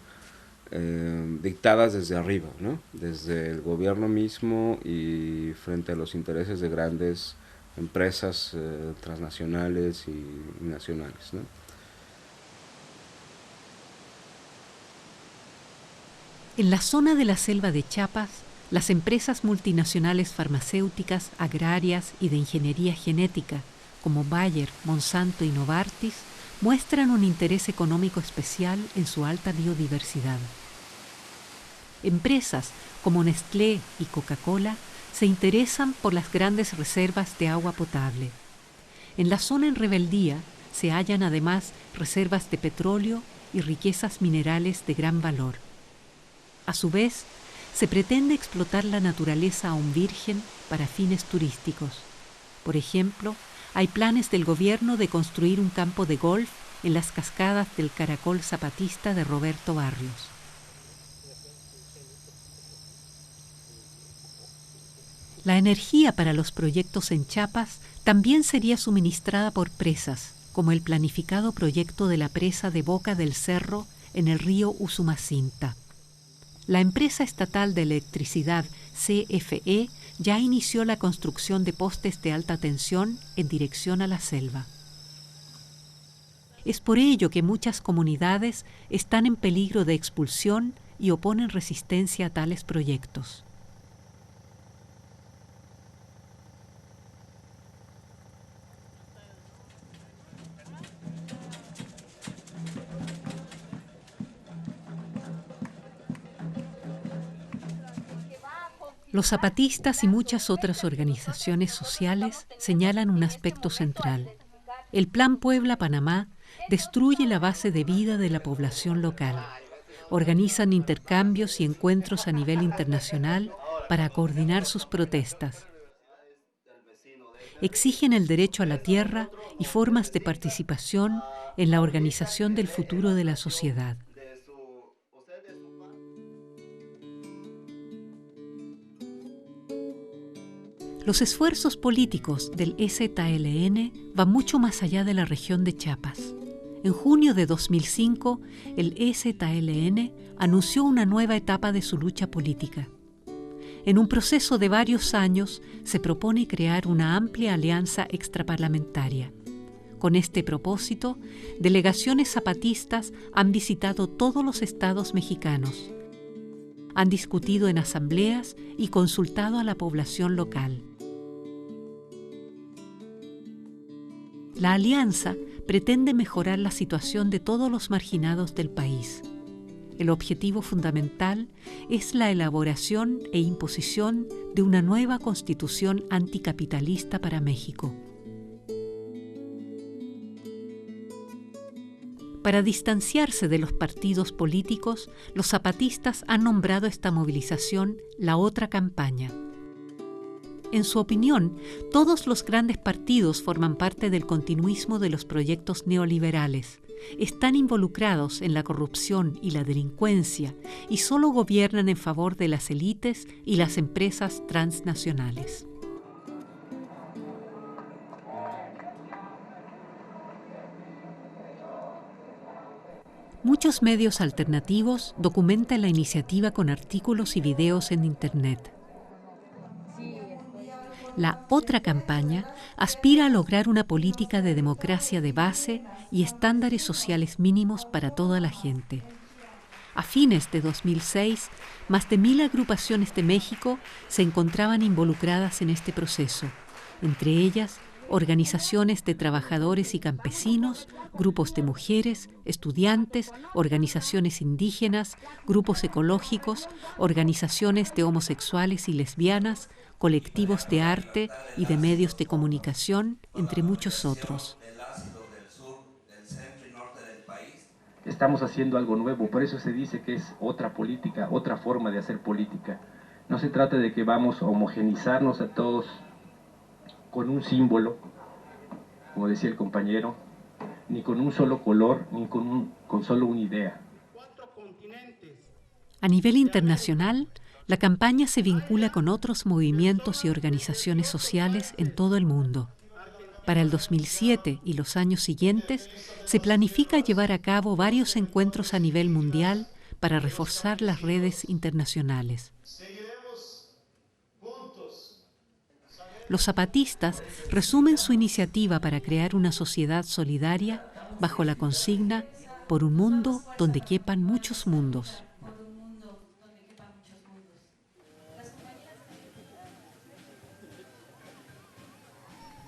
dictadas desde arriba, ¿no? Desde el gobierno mismo y frente a los intereses de grandes empresas transnacionales y nacionales, ¿no? En la zona de la selva de Chiapas, las empresas multinacionales farmacéuticas, agrarias y de ingeniería genética, como Bayer, Monsanto y Novartis, muestran un interés económico especial en su alta biodiversidad. Empresas como Nestlé y Coca-Cola se interesan por las grandes reservas de agua potable. En la zona en rebeldía se hallan además reservas de petróleo y riquezas minerales de gran valor. A su vez, se pretende explotar la naturaleza aún virgen para fines turísticos. Por ejemplo, hay planes del gobierno de construir un campo de golf en las cascadas del Caracol Zapatista de Roberto Barrios. La energía para los proyectos en Chiapas también sería suministrada por presas, como el planificado proyecto de la presa de Boca del Cerro en el río Usumacinta. La empresa estatal de electricidad CFE ya inició la construcción de postes de alta tensión en dirección a la selva. Es por ello que muchas comunidades están en peligro de expulsión y oponen resistencia a tales proyectos. Los zapatistas y muchas otras organizaciones sociales señalan un aspecto central. El Plan Puebla-Panamá destruye la base de vida de la población local. Organizan intercambios y encuentros a nivel internacional para coordinar sus protestas. Exigen el derecho a la tierra y formas de participación en la organización del futuro de la sociedad. Los esfuerzos políticos del EZLN van mucho más allá de la región de Chiapas. En junio de 2005, el EZLN anunció una nueva etapa de su lucha política. En un proceso de varios años, se propone crear una amplia alianza extraparlamentaria. Con este propósito, delegaciones zapatistas han visitado todos los estados mexicanos. Han discutido en asambleas y consultado a la población local. La alianza pretende mejorar la situación de todos los marginados del país. El objetivo fundamental es la elaboración e imposición de una nueva constitución anticapitalista para México. Para distanciarse de los partidos políticos, los zapatistas han nombrado esta movilización la otra campaña. En su opinión, todos los grandes partidos forman parte del continuismo de los proyectos neoliberales, están involucrados en la corrupción y la delincuencia y solo gobiernan en favor de las élites y las empresas transnacionales. Muchos medios alternativos documentan la iniciativa con artículos y videos en Internet. La otra campaña aspira a lograr una política de democracia de base y estándares sociales mínimos para toda la gente. A fines de 2006, más de 1.000 agrupaciones de México se encontraban involucradas en este proceso, entre ellas organizaciones de trabajadores y campesinos, grupos de mujeres, estudiantes, organizaciones indígenas, grupos ecológicos, organizaciones de homosexuales y lesbianas, colectivos de arte y de medios de comunicación, entre muchos otros. Estamos haciendo algo nuevo, por eso se dice que es otra política, otra forma de hacer política. No se trata de que vamos a homogenizarnos a todos con un símbolo, como decía el compañero, ni con un solo color, ni con solo una idea. A nivel internacional, la campaña se vincula con otros movimientos y organizaciones sociales en todo el mundo. Para el 2007 y los años siguientes, se planifica llevar a cabo varios encuentros a nivel mundial para reforzar las redes internacionales. Los zapatistas resumen su iniciativa para crear una sociedad solidaria bajo la consigna "Por un mundo donde quepan muchos mundos".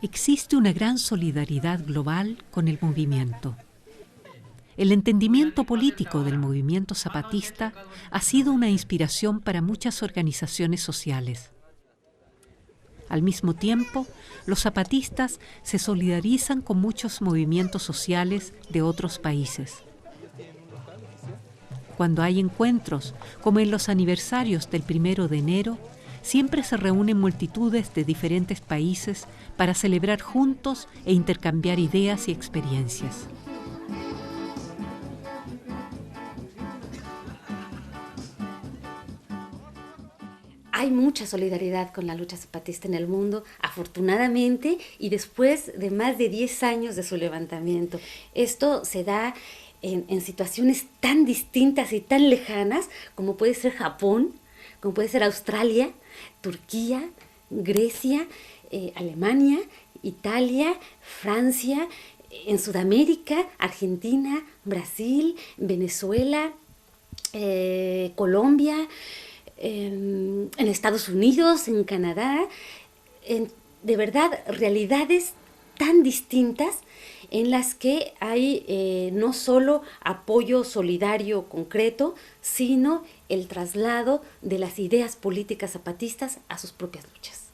Existe una gran solidaridad global con el movimiento. El entendimiento político del movimiento zapatista ha sido una inspiración para muchas organizaciones sociales. Al mismo tiempo, los zapatistas se solidarizan con muchos movimientos sociales de otros países. Cuando hay encuentros, como en los aniversarios del 1 de enero, siempre se reúnen multitudes de diferentes países para celebrar juntos e intercambiar ideas y experiencias. Hay mucha solidaridad con la lucha zapatista en el mundo, afortunadamente, y después de más de 10 años de su levantamiento. Esto se da en situaciones tan distintas y tan lejanas como puede ser Japón, como puede ser Australia, Turquía, Grecia, Alemania, Italia, Francia, en Sudamérica, Argentina, Brasil, Venezuela, Colombia, en Estados Unidos, en Canadá, de verdad realidades tan distintas en las que hay no solo apoyo solidario concreto, sino el traslado de las ideas políticas zapatistas a sus propias luchas.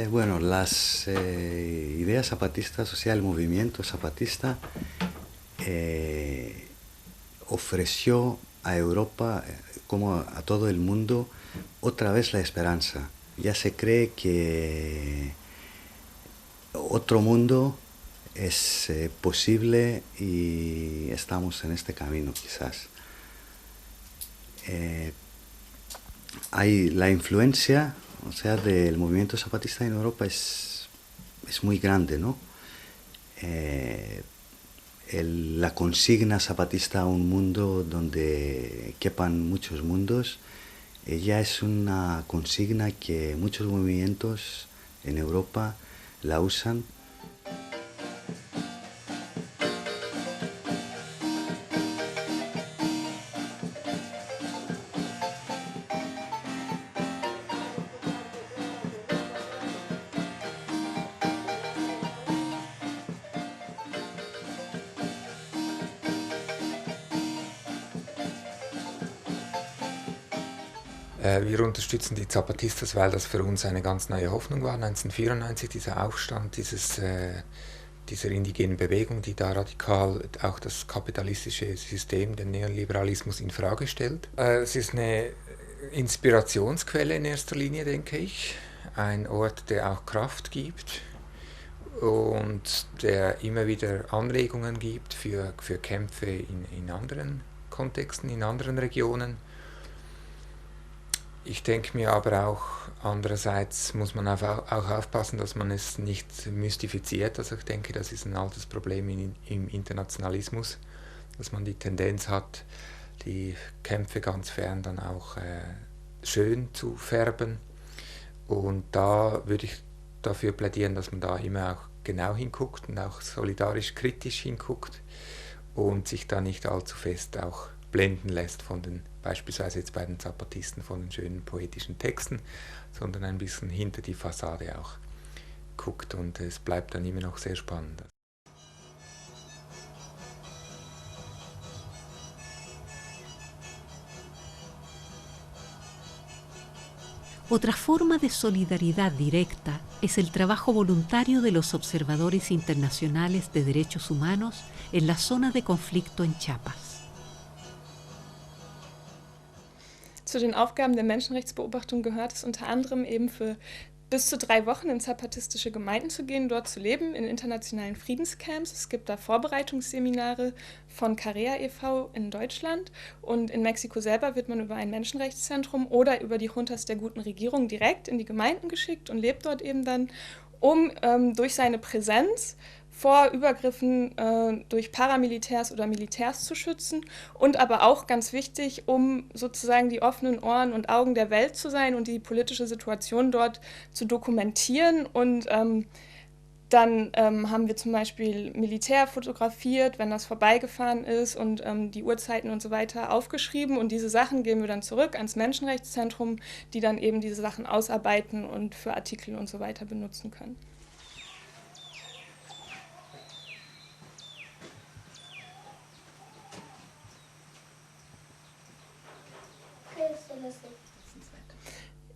Bueno, las ideas zapatistas, o sea, el movimiento zapatista ofreció a Europa, como a todo el mundo, otra vez la esperanza. Ya se cree que otro mundo es posible y estamos en este camino, quizás. Hay la influencia, o sea, del movimiento zapatista en Europa es muy grande, ¿no? La consigna zapatista a un mundo donde quepan muchos mundos, ya es una consigna que muchos movimientos en Europa la usan. Wir unterstützen die Zapatistas, weil das für uns eine ganz neue Hoffnung war, 1994, dieser Aufstand, dieser indigenen Bewegung, die da radikal auch das kapitalistische System, den Neoliberalismus in Frage stellt. Es ist eine Inspirationsquelle in erster Linie, denke ich, ein Ort, der auch Kraft gibt und der immer wieder Anregungen gibt für Kämpfe in anderen Kontexten, in anderen Regionen. Ich denke mir aber auch, andererseits muss man auch aufpassen, dass man es nicht mystifiziert. Also ich denke, das ist ein altes Problem im Internationalismus, dass man die Tendenz hat, die Kämpfe ganz fern dann auch schön zu färben. Und da würde ich dafür plädieren, dass man da immer auch genau hinguckt und auch solidarisch kritisch hinguckt und sich da nicht allzu fest auch blenden lässt von den, beispielsweise jetzt bei den Zapatisten, von den schönen poetischen Texten, sondern ein bisschen hinter die Fassade auch guckt, und es bleibt dann immer noch sehr spannend. Otra forma de solidaridad directa es el trabajo voluntario de los observadores internacionales de derechos humanos en la zona de conflicto en Chiapas. Zu den Aufgaben der Menschenrechtsbeobachtung gehört es unter anderem eben für bis zu 3 Wochen in zapatistische Gemeinden zu gehen, dort zu leben, in internationalen Friedenscamps. Es gibt da Vorbereitungsseminare von Carea e.V. in Deutschland, und in Mexiko selber wird man über ein Menschenrechtszentrum oder über die Juntas der guten Regierung direkt in die Gemeinden geschickt und lebt dort eben dann, um durch seine Präsenz vor Übergriffen durch Paramilitärs oder Militärs zu schützen, und aber auch ganz wichtig, um sozusagen die offenen Ohren und Augen der Welt zu sein und die politische Situation dort zu dokumentieren. Und dann haben wir zum Beispiel Militär fotografiert, wenn das vorbeigefahren ist, und die Uhrzeiten und so weiter aufgeschrieben, und diese Sachen geben wir dann zurück ans Menschenrechtszentrum, die dann eben diese Sachen ausarbeiten und für Artikel und so weiter benutzen können.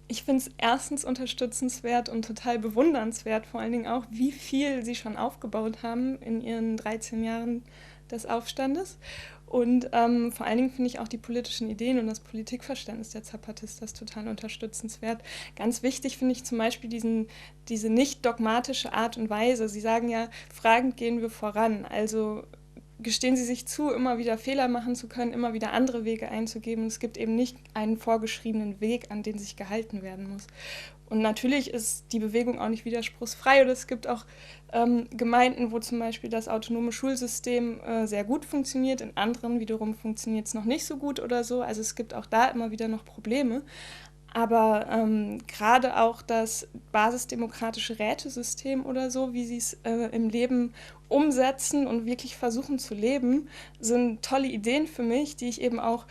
Ich finde es erstens unterstützenswert und total bewundernswert, vor allen Dingen auch, wie viel sie schon aufgebaut haben in ihren 13 Jahren des Aufstandes. Und vor allen Dingen finde ich auch die politischen Ideen und das Politikverständnis der Zapatistas total unterstützenswert. Ganz wichtig finde ich zum Beispiel diese nicht dogmatische Art und Weise. Sie sagen ja, fragend gehen wir voran. Also gestehen sie sich zu, immer wieder Fehler machen zu können, immer wieder andere Wege einzugeben. Es gibt eben nicht einen vorgeschriebenen Weg, an den sich gehalten werden muss. Und natürlich ist die Bewegung auch nicht widerspruchsfrei, oder es gibt auch Gemeinden, wo zum Beispiel das autonome Schulsystem sehr gut funktioniert, in anderen wiederum funktioniert es noch nicht so gut oder so. Also es gibt auch da immer wieder noch Probleme. Aber gerade auch das basisdemokratische Rätesystem oder so, wie sie es im Leben umsetzen und wirklich versuchen zu leben, sind tolle Ideen für mich, die ich eben auch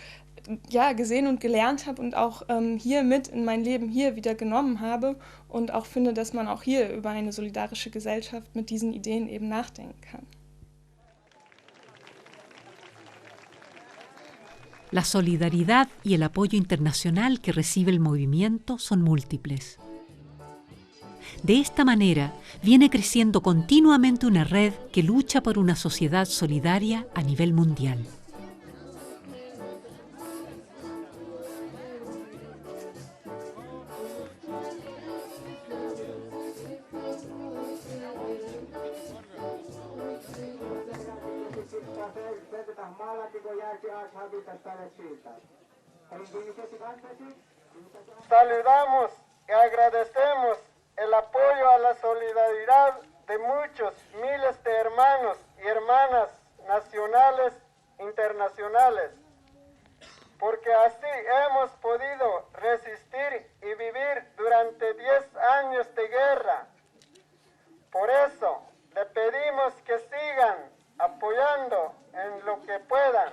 gesehen und gelernt habe und auch hier mit in mein Leben hier wieder genommen habe, und auch finde, dass man auch hier über eine solidarische Gesellschaft mit diesen Ideen eben nachdenken kann. La solidaridad y el apoyo internacional que recibe el movimiento son múltiples. De esta manera, viene creciendo continuamente una red que lucha por una sociedad solidaria a nivel mundial. Saludamos y agradecemos el apoyo a la solidaridad de muchos miles de hermanos y hermanas nacionales, internacionales, porque así hemos podido resistir y vivir durante 10 años de guerra. Por eso le pedimos que sigan apoyando en lo que puedan,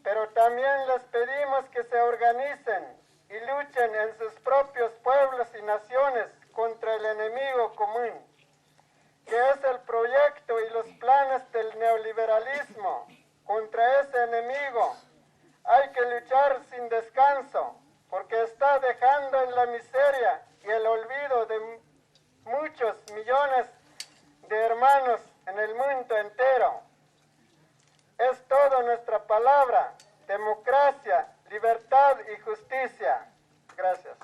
pero también les pedimos que se organicen y luchen en sus propios pueblos y naciones contra el enemigo común, que es el proyecto y los planes del neoliberalismo. Contra ese enemigo hay que luchar sin descanso, porque está dejando en la miseria y el olvido de muchos millones de hermanos en el mundo entero. Es toda nuestra palabra: democracia, libertad y justicia. Gracias.